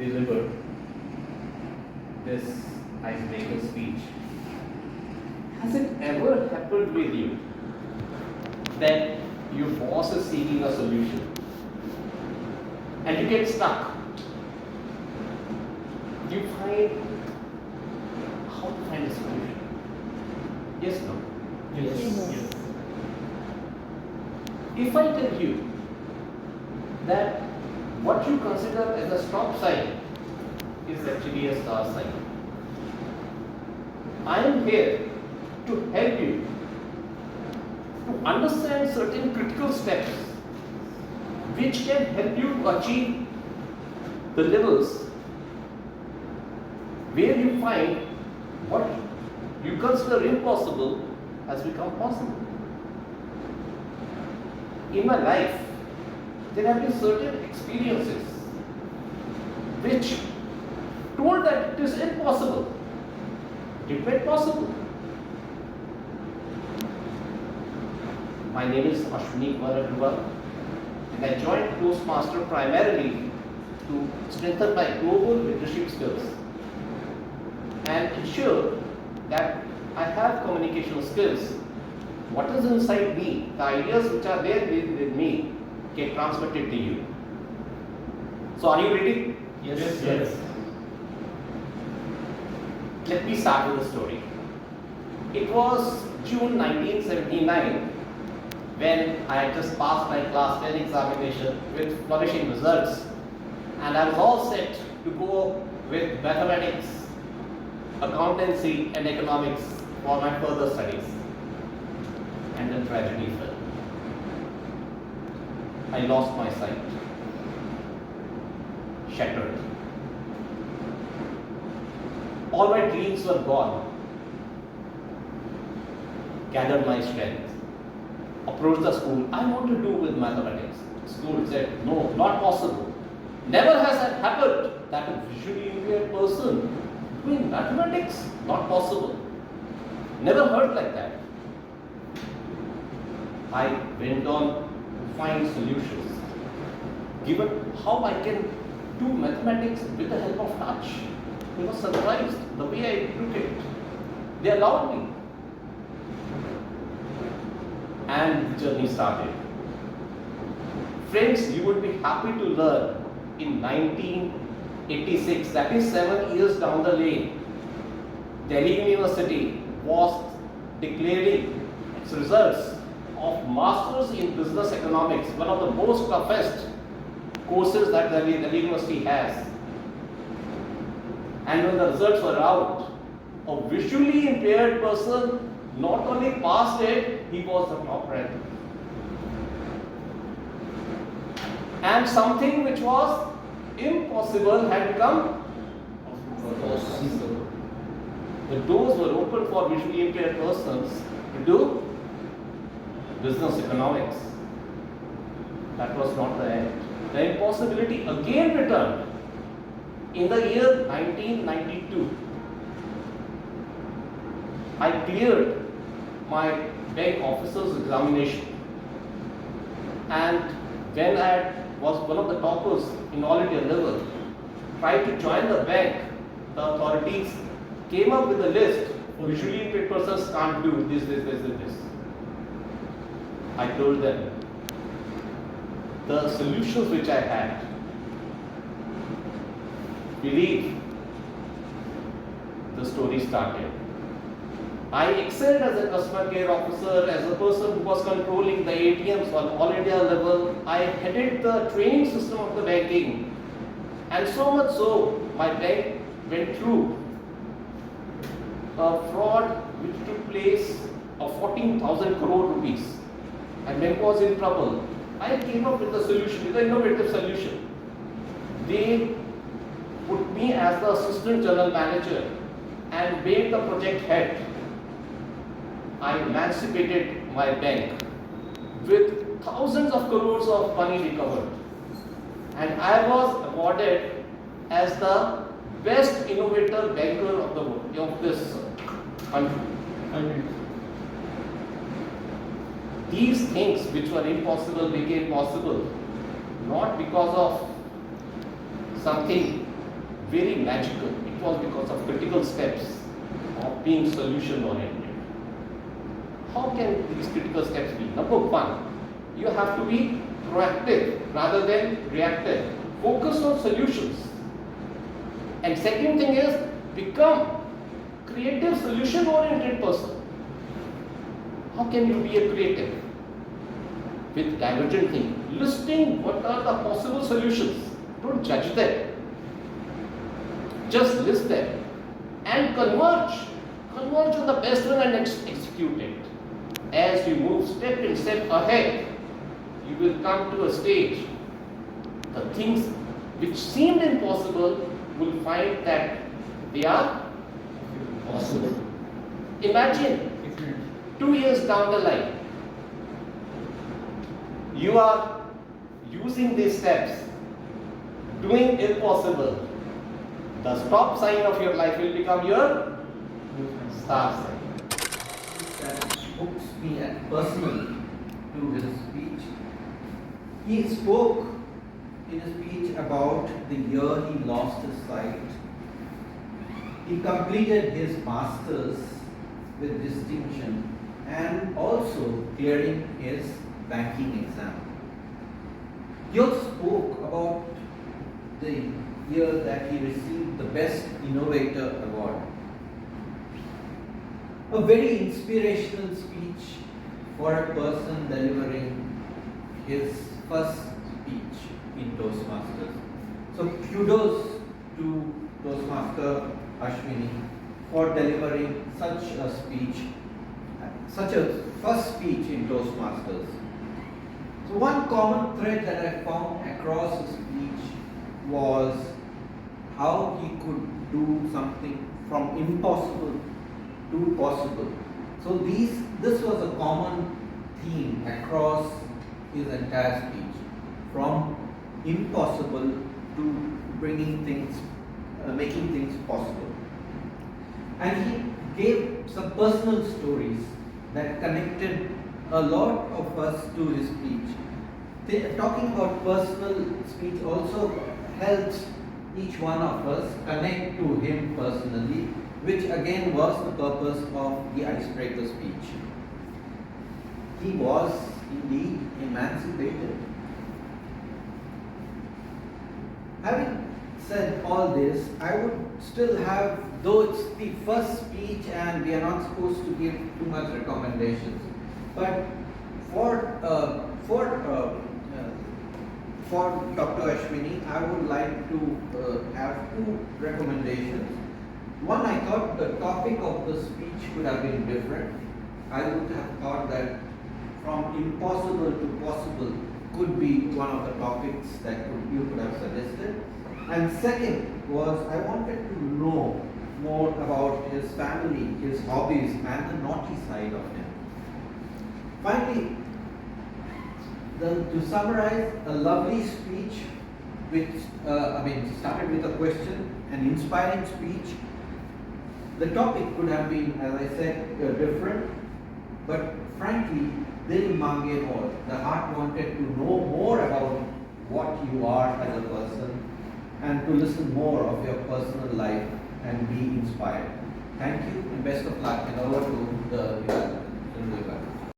delivered this icebreaker speech. Has it ever happened with you that your boss is seeking a solution and you get stuck? You find how to find a solution? Yes, no? Yes. If I tell you that what you consider as a stop sign is actually a star sign, I am here to help you to understand certain critical steps which can help you achieve the levels where you find what you consider impossible has become possible. In my life, there have been certain experiences which told that it is impossible. It made possible. My name is Ashwini and I joined Toastmaster primarily to strengthen my global leadership skills and ensure that I have communication skills. What is inside me, the ideas which are there with me, get transmitted to you. So are you ready? Yes. Let me start with the story. It was June 1979 when I had just passed my class 10 examination with flourishing results, and I was all set to go with mathematics, accountancy and economics for my further studies. And then tragedy fell. I lost my sight. Shattered. All my dreams were gone. Gathered my strength. Approached the school. I want to do with mathematics. School said, no, not possible. Never has that happened that a visually impaired person doing mathematics, not possible. Never heard like that. I went on to find solutions. Given how I can do mathematics with the help of touch, I was surprised the way I took it. They allowed me. And the journey started. Friends, you would be happy to learn in 1986, that is 7 years down the lane, Delhi University was declaring its results of Masters in Business Economics, one of the most toughest courses that the university has. And when the results were out, a visually impaired person not only passed it, he was the top rank. And something which was impossible had become possible. The doors were open for visually impaired persons to do business economics. That was not the end. The impossibility again returned in the year 1992. I cleared my bank officer's examination, and when I was one of the toppers in all India level, tried to join the bank, the authorities came up with a list. Visually impaired persons can't do this. I told them the solutions which I had. Believe the story started. I excelled as a customer care officer, as a person who was controlling the ATMs on all India level. I headed the training system of the banking, and so much so, my bank went through a fraud which took place of 14,000 crore rupees, and bank was in trouble. I came up with a solution, with an innovative solution. They put me as the assistant general manager and made the project head. I emancipated my bank with thousands of crores of money recovered. And I was awarded as the best innovator banker of the world, of this country. These things which were impossible became possible, not because of something very magical. It was because of critical steps of being solution oriented. How can these critical steps be? Number one, you have to be proactive rather than reactive. Focus on solutions. And second thing is, become creative solution oriented person. How can you be a creative? With divergent thinking, listing what are the possible solutions. Don't judge them. Just list them and converge. Converge on the best one and execute it. As you move step and step ahead, you will come to a stage. The things which seemed impossible will find that they are possible. Imagine 2 years down the line, you are using these steps, doing impossible. The stop sign of your life will become your star sign. That hooks me and personally to his speech. He spoke in his speech about the year he lost his sight. He completed his masters with distinction and also clearing his banking exam. He also spoke about the year that he received the Best Innovator Award. A very inspirational speech for a person delivering his first speech in Toastmasters. So kudos to Toastmaster Ashwini for delivering such a speech, such a first speech in Toastmasters. So one common thread that I found across his speech was how he could do something from impossible to possible. So this was a common theme across his entire speech, from impossible to bringing things, making things possible. And he gave some personal stories that connected a lot of us to his speech. Talking about personal speech also helps each one of us connect to him personally, which again was the purpose of the icebreaker speech. He was indeed emancipated. Having said all this, I would still have, though it's the first speech and we are not supposed to give too much recommendations, but for Dr. Ashwini, I would like to have two recommendations. One, I thought the topic of the speech could have been different. I would have thought that from impossible to possible could be one of the topics that you could have suggested. And second was, I wanted to know more about his family, his hobbies, and the naughty side of him. Finally, to summarize, a lovely speech, which started with a question, an inspiring speech. The topic could have been, as I said, different, but frankly, Dil Mange More. The heart wanted to know more about what you are as a person and to listen more of your personal life and be inspired. Thank you and best of luck, and over to the